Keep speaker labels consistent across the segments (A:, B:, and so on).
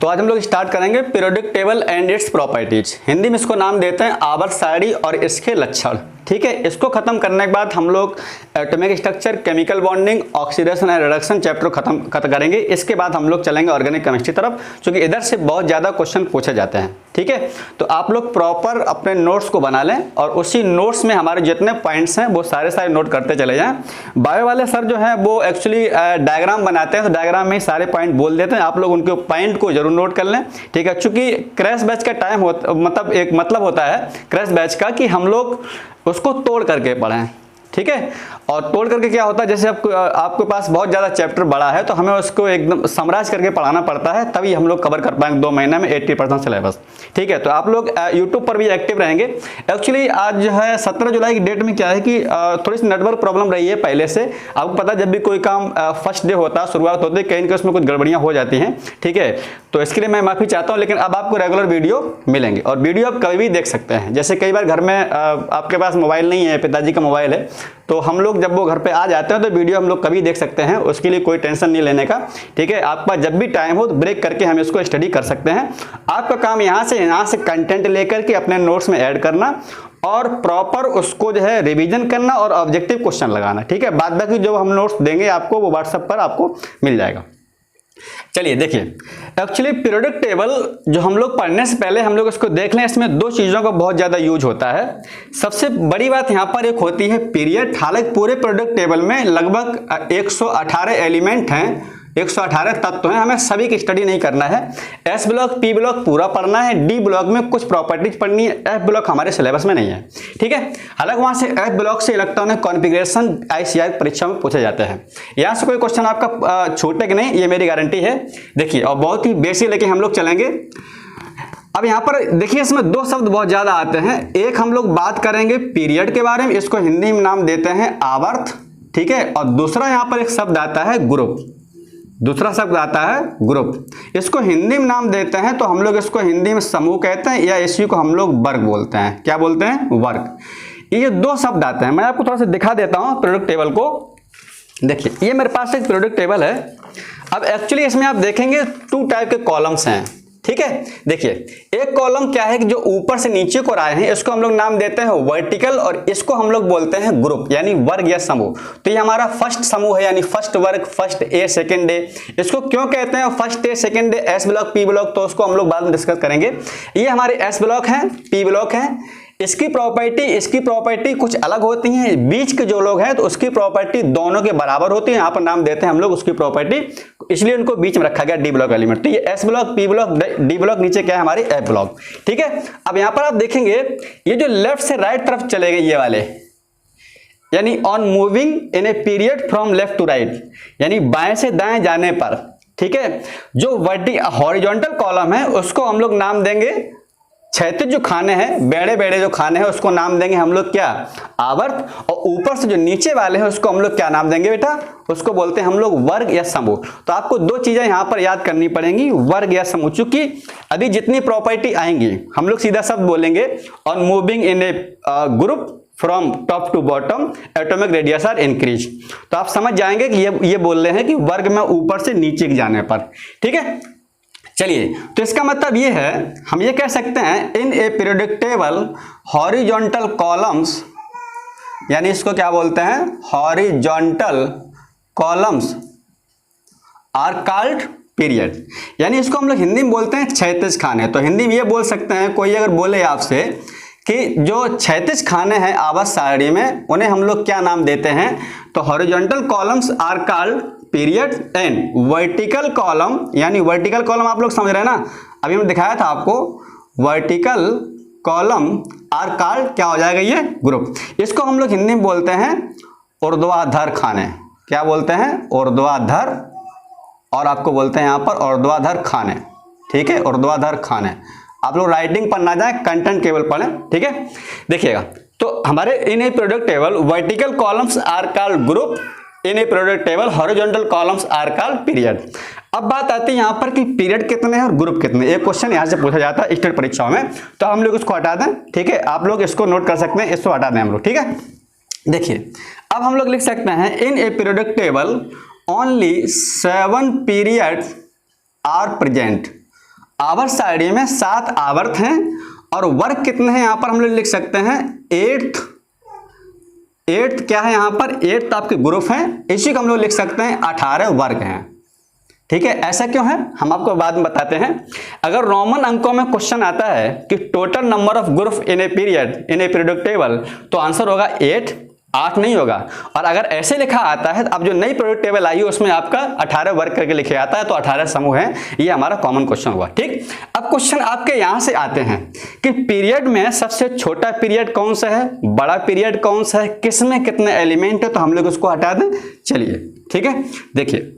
A: तो आज हम लोग स्टार्ट करेंगे periodic table and its properties. Hindi में इसको नाम देते हैं आवर्त सारणी और इसके लक्षण। ठीक है, इसको खत्म करने के बाद हम लोग atomic structure, chemical bonding, oxidation and reduction chapter खत्म करेंगे। इसके बाद हम लोग चलेंगे ऑर्गेनिक केमिस्ट्री तरफ, क्योंकि इधर से बहुत ज़्यादा क्वेश्चन पूछे जाते हैं। ठीक है, तो आप लोग प्रॉपर अपने नोट्स को बना लें और उसी नोट्स में हमारे जितने पॉइंट्स हैं वो सारे नोट करते चले जाएं। बायो वाले सर जो हैं वो एक्चुअली डायग्राम बनाते हैं, तो डायग्राम में सारे पॉइंट बोल देते हैं, आप लोग उनके पॉइंट को जरूर नोट कर लें। ठीक है, चूंकि क्रैश बैच का टाइम मतलब होता है क्रैश बैच का कि हम लोग उसको तोड़ करके पढ़ें। ठीक है, और तोड़ करके क्या होता है, जैसे आपके पास बहुत ज़्यादा चैप्टर बड़ा है तो हमें उसको एकदम समराइज करके पढ़ाना पड़ता है, तभी हम लोग कवर कर पाएंगे 2 महीने में 80% सिलेबस। ठीक है, तो आप लोग यूट्यूब पर भी एक्टिव रहेंगे। एक्चुअली आज जो है 17 जुलाई की डेट में क्या है कि थोड़ी सी नेटवर्क प्रॉब्लम रही है पहले से। आपको पता है जब भी कोई काम फर्स्ट डे होता है, शुरुआत होती है, कहीं ना कहीं उसमें कुछ गड़बड़ियाँ हो जाती हैं। ठीक है, तो इसके लिए मैं माफ़ी चाहता हूँ, लेकिन अब आपको रेगुलर वीडियो मिलेंगे और वीडियो आप कभी भी देख सकते हैं। जैसे कई बार घर में आपके पास मोबाइल नहीं है, पिताजी का मोबाइल है, तो हम लोग जब वो घर पे आ जाते हैं तो वीडियो हम लोग कभी देख सकते हैं, उसके लिए कोई टेंशन नहीं लेने का। ठीक है, आपके पास जब भी टाइम हो तो ब्रेक करके हम इसको स्टडी कर सकते हैं। आपका काम यहाँ से कंटेंट लेकर के अपने नोट्स में ऐड करना और प्रॉपर उसको जो है रिवीजन करना और ऑब्जेक्टिव क्वेश्चन लगाना। ठीक है, बाद बाकी जो हम नोट्स देंगे आपको वो व्हाट्सएप पर आपको मिल जाएगा। चलिए देखिए, एक्चुअली पीरियोडिक टेबल जो हम लोग पढ़ने से पहले हम लोग इसको देख लें। इसमें 2 चीज़ों का बहुत ज़्यादा यूज होता है। सबसे बड़ी बात यहाँ पर एक होती है पीरियड। हालांकि पूरे पीरियोडिक टेबल में लगभग 118 एलिमेंट हैं, 118 तत्व हैं, हमें सभी की स्टडी नहीं करना है। एस ब्लॉक, पी ब्लॉक पूरा पढ़ना है, डी ब्लॉक में कुछ प्रॉपर्टीज पढ़नी है, एफ ब्लॉक हमारे सिलेबस में नहीं है। ठीक है, हालांकि वहां से एफ ब्लॉक से इलेक्ट्रॉनिक कॉन्फ़िगरेशन ICR परीक्षा में पूछे जाते हैं। यहाँ से कोई क्वेश्चन आपका छूटे कि नहीं, ये मेरी गारंटी है। देखिए, और बहुत ही बेसिक लेके हम लोग चलेंगे। अब यहाँ पर देखिए, इसमें 2 शब्द बहुत ज्यादा आते हैं। एक हम लोग बात करेंगे पीरियड के बारे में, इसको हिंदी में नाम देते हैं आवर्त। ठीक है, और दूसरा यहाँ पर एक शब्द आता है ग्रुप। दूसरा शब्द आता है ग्रुप, इसको हिंदी में नाम देते हैं तो हम लोग इसको हिंदी में समूह कहते हैं, या इसी को हम लोग वर्ग बोलते हैं। क्या बोलते हैं? वर्ग। ये 2 शब्द आते हैं। मैं आपको थोड़ा सा दिखा देता हूं पीरियोडिक टेबल को। देखिए, ये मेरे पास एक पीरियोडिक टेबल है। अब एक्चुअली इसमें आप देखेंगे 2 टाइप के कॉलम्स हैं। ठीक है, देखिए, एक कॉलम क्या है कि जो ऊपर से नीचे को आए हैं, इसको हम लोग नाम देते हैं वर्टिकल, और इसको हम लोग बोलते हैं ग्रुप यानी वर्ग या समूह। तो ये हमारा फर्स्ट समूह है, यानी फर्स्ट वर्ग, फर्स्ट ए, सेकंड ए। इसको क्यों कहते हैं first A, second A, S block, P block, तो उसको हम लोग बाद में डिस्कस करेंगे। ये हमारे एस ब्लॉक हैं, पी ब्लॉक हैं। इसकी प्रॉपर्टी कुछ अलग होती है। बीच के जो लोग हैं तो उसकी प्रॉपर्टी दोनों के बराबर होती है। यहाँ पर नाम देते हैं हम लोग उसकी प्रॉपर्टी, इसलिए उनको बीच में रखा गया डी ब्लॉक एलिमेंट। तो ये S block, P block, D block, नीचे क्या है हमारी एफ ब्लॉक। ठीक है, अब यहाँ पर आप देखेंगे ये जो लेफ्ट से राइट तरफ चले गए ये वाले, यानी on moving in a period from left to right, यानी बाएं से दाएं जाने पर। ठीक है, जो हॉरिजॉन्टल कॉलम है उसको हम लोग नाम देंगे क्षैतिज जो खाने हैं, बेड़े जो खाने हैं, उसको नाम देंगे हम लोग क्या? आवर्त। और ऊपर से जो नीचे वाले हैं उसको हम लोग क्या नाम देंगे बेटा? उसको बोलते हैं हम लोग वर्ग या समूह। तो आपको 2 चीजें यहाँ पर याद करनी पड़ेंगी, वर्ग या समूह। चूंकि अभी जितनी प्रॉपर्टी आएंगी हम लोग सीधा शब्द बोलेंगे on moving in a group from top to bottom atomic radius are increase. तो आप समझ जाएंगे कि ये बोल रहे हैं कि वर्ग में ऊपर से नीचे जाने पर। ठीक है, चलिए, तो इसका मतलब ये है, हम ये कह सकते हैं in a periodic table horizontal columns, यानी इसको क्या बोलते हैं? Horizontal columns are called period, यानी इसको हम लोग हिंदी में बोलते हैं क्षैतिज खाने। तो हिंदी में ये बोल सकते हैं, कोई अगर बोले आपसे कि जो क्षैतिज खाने हैं आवर्त सारणी में, उन्हें हम लोग क्या नाम देते हैं? तो horizontal columns are called period and vertical column, यानी वर्टिकल कॉलम आप लोग समझ रहे हैं ना, अभी मैं दिखाया था आपको, वर्टिकल कॉलम आर कॉल्ड क्या हो जाएगा? ये ग्रुप। इसको हम लोग हिंदी में बोलते हैं ऊर्ध्वाधर खाने। क्या बोलते हैं? ऊर्ध्वाधर, और आपको बोलते हैं यहाँ पर ऊर्ध्वाधर खाने। ठीक है, ऊर्ध्वाधर खाने। आप लोग राइटिंग पर ना जाए, कंटेंट केवल पढ़ें। ठीक है, देखिएगा, तो हमारे in a periodic table vertical columns are called group, in a periodic table horizontal columns are called period. अब बात आती है यहाँ पर कि पीरियड कितने हैं और ग्रुप कितने। एक क्वेश्चन यहाँ से पूछा जाता है स्टेट परीक्षाओं में, तो हम लोग इसको हटा दें। ठीक है, आप लोग इसको नोट कर सकते हैं, इसको हटा दें हम लोग। ठीक है, देखिए, अब हम लोग लिख सकते हैं in a periodic table only 7 periods are present. आवर्त सारणी में 7 आवर्त हैं और वर्ग कितने हैं यहाँ पर हम लोग लिख सकते हैं 8th क्या है यहाँ पर 8th आपके ग्रुप हैं, इसी को हम लोग लिख सकते हैं 18 वर्ग हैं। ठीक है, ऐसा क्यों है हम आपको बाद में बताते हैं। अगर रोमन अंकों में क्वेश्चन आता है कि total number of group in a period table, तो आंसर होगा 8 नहीं होगा। और अगर ऐसे लिखा आता है, अब जो नई पीरियड टेबल आई है उसमें आपका 18 वर्ग करके लिखे आता है, तो 18 समूह है, ये हमारा कॉमन क्वेश्चन हुआ। ठीक, अब क्वेश्चन आपके यहां से आते हैं कि पीरियड में सबसे छोटा पीरियड कौन सा है, बड़ा पीरियड कौन सा है, किसमें कितने एलिमेंट है, तो हम लोग उसको हटा दें। चलिए ठीक है, देखिए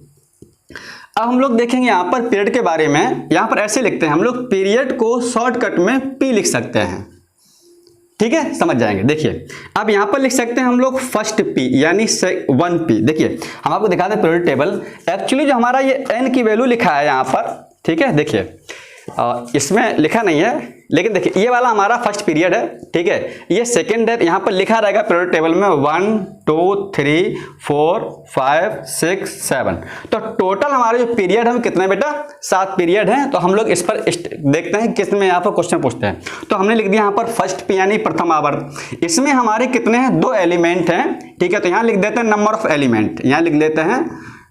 A: अब हम लोग देखेंगे यहाँ पर पीरियड के बारे में। यहाँ पर ऐसे लिखते हैं हम लोग, पीरियड को शॉर्टकट में पी लिख सकते हैं। ठीक है, समझ जाएंगे। देखिए अब यहाँ पर लिख सकते हैं हम लोग फर्स्ट पी यानी 1p। देखिए हम आपको दिखाते हैं पीरियड टेबल। एक्चुअली जो हमारा ये n की वैल्यू लिखा है यहाँ पर, ठीक है, देखिए इसमें लिखा नहीं है, लेकिन देखिए ये वाला हमारा फर्स्ट पीरियड है। ठीक है, ये सेकंड है, यहाँ पर लिखा रहेगा पीरियड टेबल में 1 2 3 4 5 6 7। तो टोटल हमारे जो पीरियड है कितने बेटा, 7 पीरियड हैं। तो हम लोग इस पर देखते हैं किस में यहाँ पर क्वेश्चन पूछते हैं। तो हमने लिख दिया यहाँ पर फर्स्ट पी यानी प्रथम आवर्त। इसमें हमारे कितने हैं, 2 एलिमेंट हैं। ठीक है, तो यहाँ लिख देते हैं नंबर ऑफ एलिमेंट, यहाँ लिख देते हैं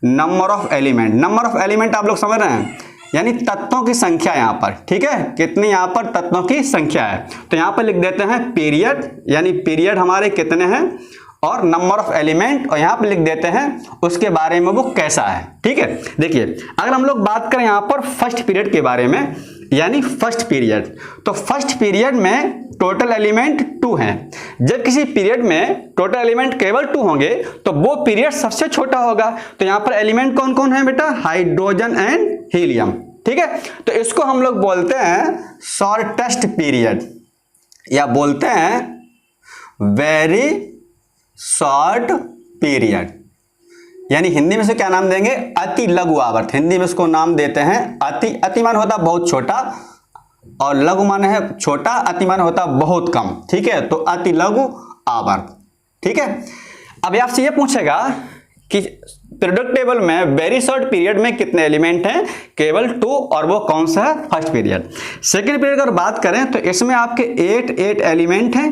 A: number of element. Number of element आप लोग समझ रहे हैं, यानी तत्वों की संख्या यहाँ पर। ठीक है, कितनी यहाँ पर तत्वों की संख्या है, तो यहाँ पर लिख देते हैं पीरियड, यानी पीरियड हमारे कितने हैं और नंबर ऑफ एलिमेंट, और यहाँ पर लिख देते हैं उसके बारे में वो कैसा है। ठीक है, देखिए अगर हम लोग बात करें यहाँ पर फर्स्ट पीरियड के बारे में, यानी फर्स्ट पीरियड, तो फर्स्ट पीरियड में टोटल एलिमेंट 2 हैं। जब किसी पीरियड में टोटल एलिमेंट केवल 2 होंगे तो वो पीरियड सबसे छोटा होगा। तो यहाँ पर एलिमेंट कौन कौन है बेटा, हाइड्रोजन एंड हीलियम। ठीक है, तो इसको हम लोग बोलते हैं शॉर्टेस्ट पीरियड, या बोलते हैं वेरी शॉर्ट पीरियड, यानी हिंदी में से क्या नाम देंगे, अति लघु आवर्त। हिंदी में इसको नाम देते हैं अति मान होता बहुत छोटा, और लघु मान है छोटा, अति मान होता बहुत कम। ठीक है, तो अति लघु आवर्त। ठीक है, अब आपसे ये पूछेगा कि पीरियड टेबल में वेरी शॉर्ट पीरियड में कितने एलिमेंट हैं, केवल 2, और वो कौन सा है, फर्स्ट पीरियड। सेकंड पीरियड अगर बात करें तो इसमें आपके 8 एलिमेंट हैं,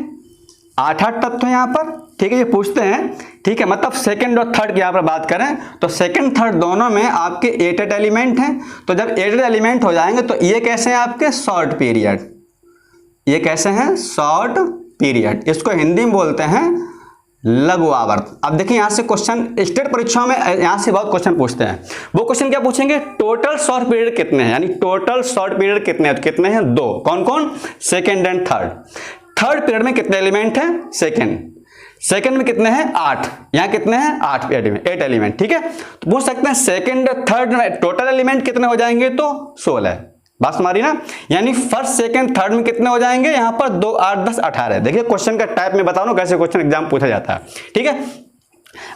A: 8 तत्व यहाँ पर। ठीक है, ये पूछते हैं। ठीक है, मतलब सेकंड और थर्ड की यहाँ पर बात करें तो सेकंड थर्ड दोनों में आपके 8 एलिमेंट हैं। तो जब 8 एलिमेंट हो जाएंगे तो ये कैसे हैं आपके, शॉर्ट पीरियड। ये कैसे हैं, शॉर्ट पीरियड। इसको हिंदी में बोलते हैं लघु आवर्त। अब देखिए यहाँ से क्वेश्चन स्टेट परीक्षाओं में यहाँ से बहुत क्वेश्चन पूछते हैं। वो क्वेश्चन क्या पूछेंगे, टोटल शॉर्ट पीरियड कितने हैं, यानी टोटल शॉर्ट पीरियड कितने हैं, तो कितने हैं, 2। कौन कौन, second and third. Third period में कितने एलिमेंट हैं, सेकंड में कितने हैं, 8। यहाँ कितने हैं, 8 एलिमेंट। ठीक है, तो पूछ सकते हैं सेकंड थर्ड में टोटल एलिमेंट कितने हो जाएंगे, तो 16। बात हमारी ना, यानी फर्स्ट सेकंड थर्ड में कितने हो जाएंगे, यहाँ पर 2 8 10 18। देखिए क्वेश्चन का टाइप में बताओ ना कैसे क्वेश्चन एग्जाम पूछा जाता है। ठीक है,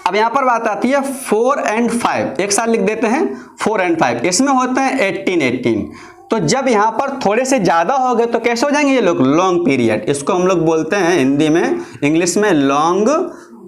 A: अब यहाँ पर बात आती है 4 और 5, एक साथ लिख देते हैं 4 और 5। इसमें होते हैं 18। तो जब यहाँ पर थोड़े से ज्यादा हो गए तो कैसे हो जाएंगे ये लोग, लॉन्ग पीरियड। इसको हम लोग बोलते हैं हिंदी में, इंग्लिश में लॉन्ग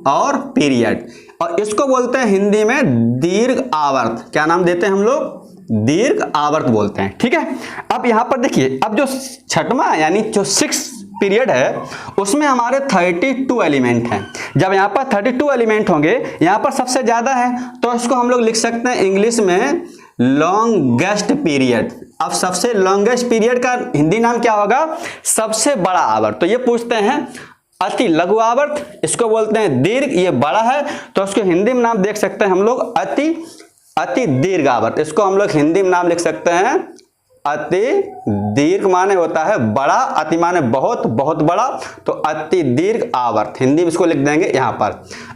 A: और पीरियड, और इसको बोलते हैं हिंदी में दीर्घ आवर्त। क्या नाम देते हैं हम लोग, दीर्घ आवर्त बोलते हैं। ठीक है, अब यहाँ पर देखिए, अब जो छठवां यानी जो 6 पीरियड है उसमें हमारे 32 एलिमेंट हैं। जब यहाँ पर 32 एलिमेंट होंगे, यहाँ पर सबसे ज्यादा है, तो इसको हम लोग लिख सकते हैं इंग्लिश में लॉन्गेस्ट पीरियड। अब सबसे लॉन्गेस्ट पीरियड का हिंदी नाम क्या होगा, सबसे बड़ा आवर्त। तो ये पूछते हैं अति लघु आवर्त, इसको बोलते हैं दीर्घ, ये बड़ा है तो उसको हिंदी में नाम देख सकते हैं हम लोग अति दीर्घ आवर्त। इसको हम लोग हिंदी में नाम लिख सकते हैं अति दीर्घ, माने होता है बड़ा, अति माने बहुत बड़ा, तो अति दीर्घ आवर्त हिंदी में इसको लिख देंगे यहाँ पर।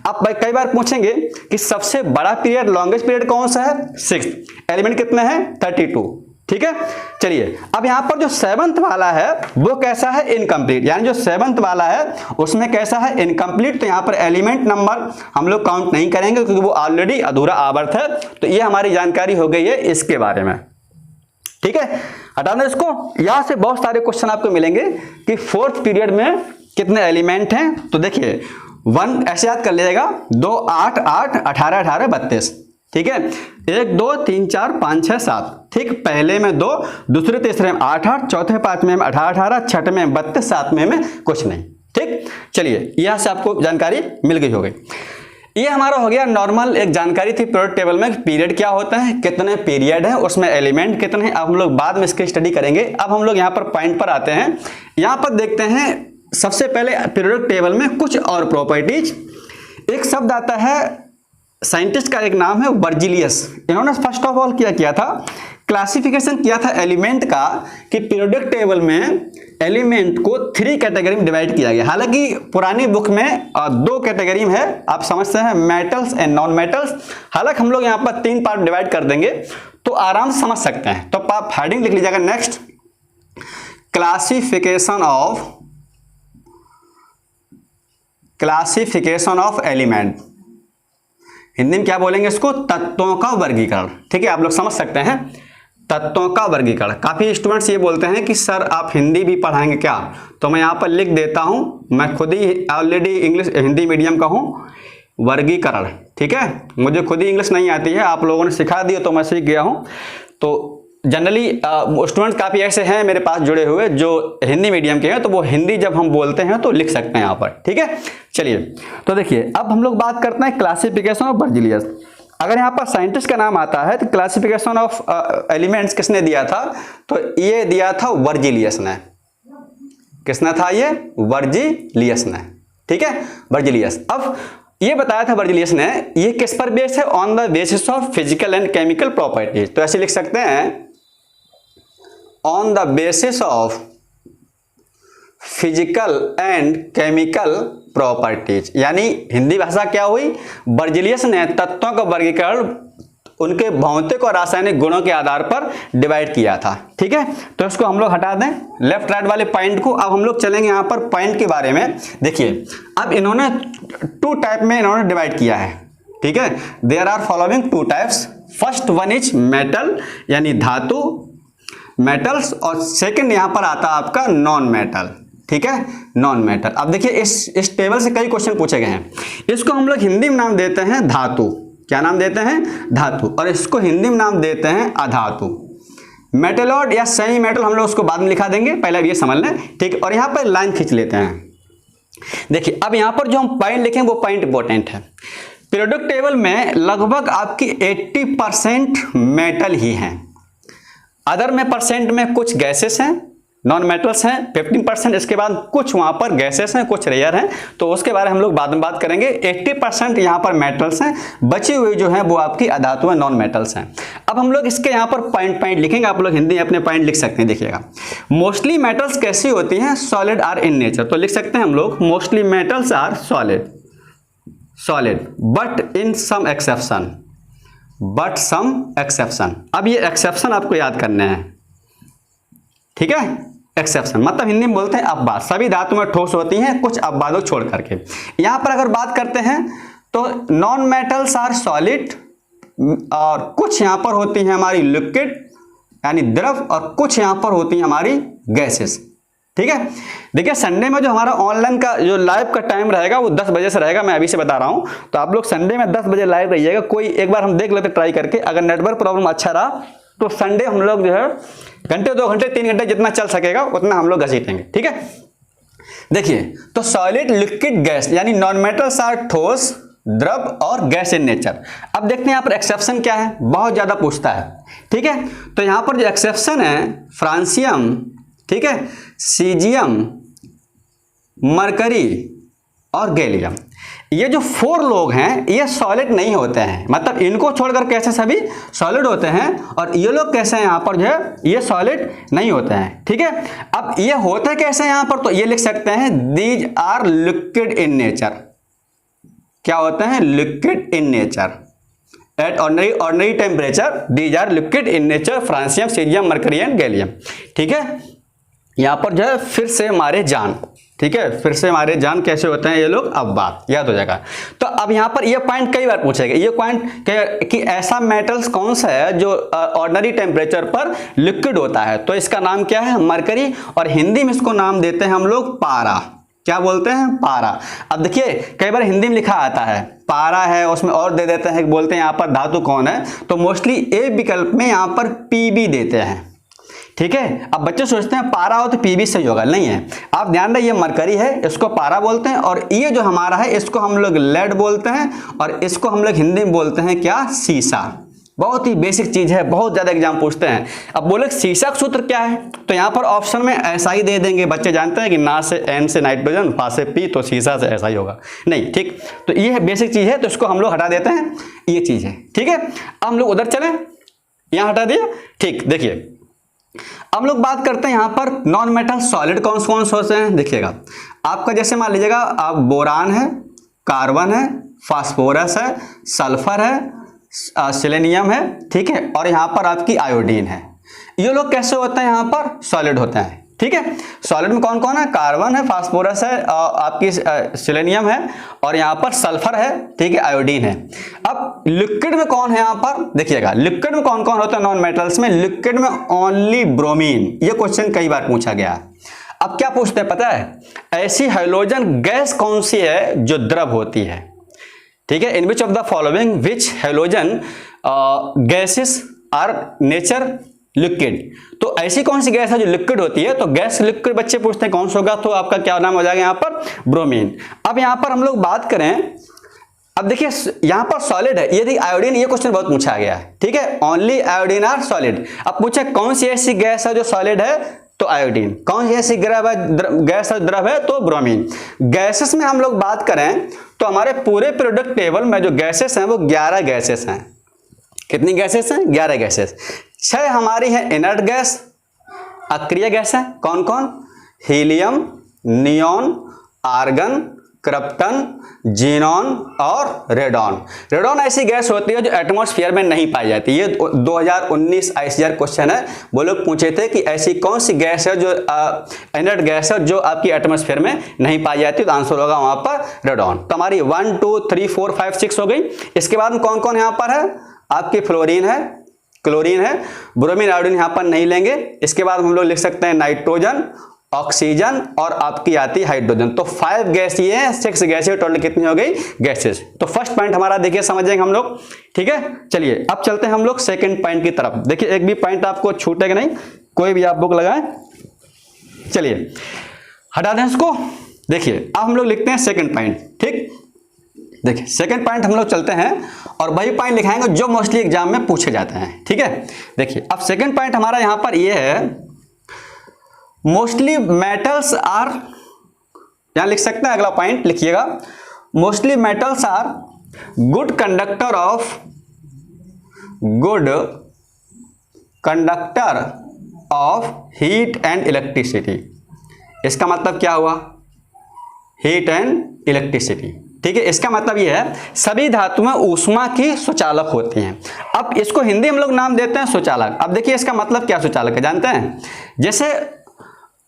A: अब भाई कई बार पूछेंगे कि सबसे बड़ा पीरियड लॉन्गेस्ट पीरियड कौन सा है, 6। एलिमेंट कितने हैं, 32। ठीक है, चलिए अब यहाँ पर जो 7th वाला है वो कैसा है, इनकम्प्लीट। यानी जो 7th वाला है उसमें कैसा है, इनकम्प्लीट। तो यहाँ पर एलिमेंट नंबर हम लोग काउंट नहीं करेंगे क्योंकि वो ऑलरेडी अधूरा आवर्त है। तो ये हमारी जानकारी हो गई है इसके बारे में। ठीक है, हटाना इसको। यहां से बहुत सारे क्वेश्चन आपको मिलेंगे कि 4th पीरियड में कितने एलिमेंट हैं। तो देखिए 1 ऐसे याद कर लीजिएगा, 2 8 8 18 18 32। ठीक है, 1 2 3 4 5 6 7, ठीक, पहले में 2, दूसरे तीसरे में 8 8, चौथे पांचवें में 18 18, छठे में 32, सातवें में कुछ नहीं। ठीक, चलिए यहां से आपको जानकारी मिल गई हो गई। ये हमारा हो गया नॉर्मल एक जानकारी थी पीरियड टेबल में, पीरियड क्या होता है, कितने पीरियड है, उसमें एलिमेंट कितने हैं। अब हम लोग बाद में इसकी स्टडी करेंगे। अब हम लोग यहाँ पर पॉइंट पर आते हैं। यहाँ पर देखते हैं सबसे पहले पीरियड टेबल में कुछ और प्रॉपर्टीज। एक शब्द आता है, साइंटिस्ट का एक नाम है वर्जिलियस। इन्होंने फर्स्ट ऑफ ऑल क्या किया था, क्लासिफिकेशन किया था एलिमेंट का कि पीरियोडिक टेबल में एलिमेंट को 3 कैटेगरी में डिवाइड किया गया। हालांकि पुरानी बुक में 2 कैटेगरी में है, आप समझते हैं, मेटल्स एंड नॉन मेटल्स। हालांकि हम लोग यहाँ पर 3 पार्ट डिवाइड कर देंगे तो आराम से समझ सकते हैं। तो आप हेडिंग लिख लीजिएगा, next classification of element. Hindi में क्या बोलेंगे इसको, तत्वों का वर्गीकरण। ठीक है, आप लोग समझ सकते हैं, तत्वों का वर्गीकरण। काफी स्टूडेंट्स ये बोलते हैं कि सर आप हिंदी भी पढ़ाएंगे क्या, तो मैं यहाँ पर लिख देता हूं, मैं खुद ही ऑलरेडी हिंदी मीडियम का हूं, वर्गीकरण। ठीक है, मुझे खुद ही इंग्लिश नहीं आती है, आप लोगों ने सिखा दिया तो मैं सीख गया हूं। तो जनरली स्टूडेंट काफ़ी ऐसे हैं मेरे पास जुड़े हुए जो हिंदी मीडियम के हैं, तो वो हिंदी जब हम बोलते हैं तो लिख सकते हैं यहाँ पर। ठीक है, चलिए तो देखिए अब हम लोग बात करते हैं क्लासिफिकेशन ऑफ वर्जिलियस। अगर यहाँ पर साइंटिस्ट का नाम आता है तो क्लासिफिकेशन ऑफ एलिमेंट्स किसने दिया था, तो ये दिया था वर्जिलियस ने। किसने था ये, वर्जिलियस ने। ठीक है, वर्जिलियस। अब ये बताया था वर्जिलियस ने, ये किस पर बेस है, on the basis of physical and chemical properties. तो ऐसे लिख सकते हैं, on the basis of physical and chemical properties. यानी हिंदी भाषा क्या हुई, वर्जिलियस ने तत्वों का वर्गीकरण उनके भौतिक और रासायनिक गुणों के आधार पर डिवाइड किया था। ठीक है, तो इसको हम लोग हटा दें लेफ्ट राइट वाले पॉइंट को। अब हम लोग चलेंगे यहाँ पर पॉइंट के बारे में। देखिए अब इन्होंने 2 टाइप में इन्होंने डिवाइड किया है। ठीक है, there are following 2 types. First one is metal यानी धातु, मेटल्स, और सेकंड यहां पर आता है आपका नॉन मेटल। ठीक है, नॉन मेटल। अब देखिए इस टेबल से कई क्वेश्चन पूछे गए हैं। इसको हम लोग हिंदी में नाम देते हैं धातु। क्या नाम देते हैं, धातु। और इसको हिंदी में नाम देते हैं अधातु। मेटलॉइड या सेमी मेटल हम लोग उसको बाद में लिखा देंगे, पहले अब ये समझ लें। ठीक, और यहां पर लाइन खींच लेते हैं। देखिए अब यहां पर जो हम पॉइंट लिखें वो पॉइंट इंपॉर्टेंट है। पीरियोडिक टेबल में लगभग आपकी 80% मेटल ही हैं। अदर में परसेंट में कुछ गैसेस हैं, नॉन मेटल्स हैं 15%। इसके बाद कुछ वहां पर गैसेस हैं, कुछ रेयर हैं, तो उसके बारे में हम लोग बाद में बात करेंगे। 80% यहां पर मेटल्स हैं, बची हुई जो है वो आपकी अधातु है, नॉन मेटल्स हैं। अब हम लोग इसके यहां पर पॉइंट लिखेंगे, आप लोग हिंदी अपने पॉइंट लिख सकते हैं। देखिएगा, मोस्टली मेटल्स कैसी होती हैं, सॉलिड आर इन नेचर। तो लिख सकते हैं हम लोग, mostly metals are solid but in some exception, but some exception. अब ये एक्सेप्शन आपको याद करने हैं। ठीक है, एक्सेप्शन मतलब हिंदी में बोलते हैं अपवाद। सभी धातु में ठोस होती हैं, कुछ अपवादों छोड़ करके। यहां पर अगर बात करते हैं तो नॉन मेटल्स आर सॉलिड, और कुछ यहां पर होती हैं हमारी लिक्विड यानी द्रव, और कुछ यहां पर होती हैं हमारी गैसेस। ठीक है, देखिए संडे में जो हमारा ऑनलाइन का जो लाइव का टाइम रहेगा वो 10 बजे से रहेगा, मैं अभी से बता रहा हूं। तो आप लोग संडे में 10 बजे लाइव रहिएगा। कोई एक बार हम देख लेते ट्राई करके, अगर नेटवर्क प्रॉब्लम अच्छा रहा तो संडे हम लोग जो है घंटे 2 घंटे 3 घंटे जितना चल सकेगा उतना हम लोग घसीटेंगे। ठीक है, देखिए तो सॉलिड, लिक्विड, गैस यानी नॉन मेटल्स आर ठोस, द्रव और गैस इन नेचर। अब देखते हैं यहाँ पर एक्सेप्शन क्या है, बहुत ज्यादा पूछता है। ठीक है, तो यहाँ पर जो एक्सेप्शन है, फ्रांसियम, ठीक है, सीजियम, मरकरी और गैलियम। ये जो 4 लोग हैं ये सॉलिड नहीं होते हैं, मतलब इनको छोड़कर कैसे सभी सॉलिड होते हैं, और ये लोग कैसे हैं यहाँ पर जो है ये सॉलिड नहीं होते हैं। ठीक है, अब ये होते कैसे यहाँ पर, तो ये लिख सकते हैं these are liquid in nature. क्या होते हैं, liquid in nature at ordinary temperature, these are liquid in nature, francium, caesium, mercury and gallium. ठीक है, यहाँ पर जो है फिर से हमारे जान, ठीक है, फिर से हमारे जान कैसे होते हैं ये लोग, अब बात याद हो जाएगा। तो अब यहाँ पर ये पॉइंट कई बार पूछेगा, ये पॉइंट कि ऐसा मेटल्स कौन सा है जो ऑर्डिनरी टेम्परेचर पर लिक्विड होता है, तो इसका नाम क्या है, मरकरी, और हिंदी में इसको नाम देते हैं हम लोग पारा। क्या बोलते हैं, पारा। अब देखिए कई बार हिंदी में लिखा आता है पारा है, उसमें और दे देते हैं, बोलते हैं यहाँ पर धातु कौन है, तो मोस्टली ए विकल्प में यहाँ पर पीबी देते हैं, ठीक है। अब बच्चे सोचते हैं पारा हो तो पीबी सही होगा, नहीं है। आप ध्यान रहे, ये मरकरी है, इसको पारा बोलते हैं, और ये जो हमारा है इसको हम लोग लेड बोलते हैं, और इसको हम लोग हिंदी में बोलते हैं क्या, सीसा। बहुत ही बेसिक चीज है, बहुत ज्यादा एग्जाम पूछते हैं। अब बोले सीसा का सूत्र क्या है, तो यहाँ पर ऑप्शन में ऐसा ही दे देंगे। बच्चे जानते हैं कि ना से एन से नाइट्रोजन, पा से पी, तो सीसा से ऐसा ही होगा, नहीं, ठीक। तो ये बेसिक चीज है, तो इसको हम लोग हटा देते हैं, ये चीज है, ठीक है। अब हम लोग उधर चले, यहाँ हटा दिया, ठीक। देखिए अब लोग बात करते हैं यहाँ पर नॉन मेटल सॉलिड कौन कौन से होते हैं। देखिएगा आपका जैसे मान लीजिएगा आप बोरान है, कार्बन है, फास्फोरस है, सल्फर है, सेलेनियम है, ठीक है, और यहाँ पर आपकी आयोडीन है। ये लोग कैसे होते हैं, यहाँ पर सॉलिड होते हैं, ठीक है। सॉलिड में कौन कौन है, कार्बन है, फास्फोरस है, आपकी सेलेनियम है, और यहाँ पर सल्फर है, ठीक है, आयोडीन है। अब लिक्विड में कौन है, यहाँ पर देखिएगा लिक्विड में कौन कौन होता है नॉन मेटल्स में, लिक्विड में ओनली ब्रोमीन। ये क्वेश्चन कई बार पूछा गया है। अब क्या पूछते हैं पता है, ऐसी हाइड्रोजन गैस कौन सी है जो द्रव होती है, ठीक है। In which of the following which hydrogen gases are nature liquid. तो ऐसी कौन सी गैस है जो लिक्विड होती है, तो गैस लिक्विड बच्चे पूछते हैं कौन सा होगा, तो आपका क्या नाम हो जाएगा यहाँ पर, ब्रोमीन। अब यहाँ पर हम लोग बात करें, अब देखिए यहाँ पर सॉलिड है, ये देखिए आयोडीन, ये क्वेश्चन बहुत पूछा गया है, ठीक है। Only iodine are solid. अब पूछे कौन सी ऐसी गैस है जो सॉलिड है, तो आयोडीन। कौन सी ऐसी गैस है द्रव है, तो ब्रोमीन। गैसेस में हम लोग बात करें तो हमारे पूरे प्रोडक्ट टेबल में जो गैसेस हैं वो 11 गैसेस हैं। कितनी गैसेस हैं, 11 गैसेस। 6 हमारी है इनर्ट गैस, अक्रिय गैस है, कौन कौन, helium, neon, argon, krypton, xenon और रेडॉन। रेडॉन ऐसी गैस होती है जो एटमॉस्फेयर में नहीं पाई जाती। ये 2019 ICAR क्वेश्चन है, वो लोग पूछे थे कि ऐसी कौन सी गैस है जो इनर्ट गैस है जो आपकी एटमॉस्फेयर में नहीं पाई जाती, तो आंसर होगा वहां पर रेडॉन। तो हमारी 1 2 3 4 5 6 हो गई। इसके बाद में कौन कौन यहाँ पर है, आपकी फ्लोरीन है, क्लोरीन है, ब्रोमीन, आयोडीन यहाँ पर नहीं लेंगे। इसके बाद हम लोग लिख सकते हैं नाइट्रोजन, ऑक्सीजन और आपकी आती है हाइड्रोजन। तो 5 गैस ये है, 6 गैस है, टोटल कितनी हो गई गैसेस। तो फर्स्ट पॉइंट हमारा देखिए समझ जाएंगे हम लोग, ठीक है। चलिए अब चलते हैं हम लोग सेकंड पॉइंट की तरफ। देखिए एक भी पॉइंट आपको छूटेगा नहीं, कोई भी आप बुक लगाएं। चलिए हटा दें इसको। देखिए अब हम लोग लिखते हैं सेकंड पॉइंट, ठीक। देखिए सेकंड पॉइंट हम लोग चलते हैं और वही पॉइंट लिखाएंगे जो मोस्टली एग्जाम में पूछे जाते हैं, ठीक है। देखिए अब सेकंड पॉइंट हमारा यहां पर ये है, मोस्टली मेटल्स आर, यहां लिख सकते हैं, अगला पॉइंट लिखिएगा, mostly metals are good conductor of heat and electricity. इसका मतलब क्या हुआ, हीट एंड इलेक्ट्रिसिटी, ठीक है। इसका मतलब यह है सभी धातुएं ऊष्मा की सुचालक होती हैं। अब इसको हिंदी हम लोग नाम देते हैं सुचालक। अब देखिए इसका मतलब क्या सुचालक है जानते हैं, जैसे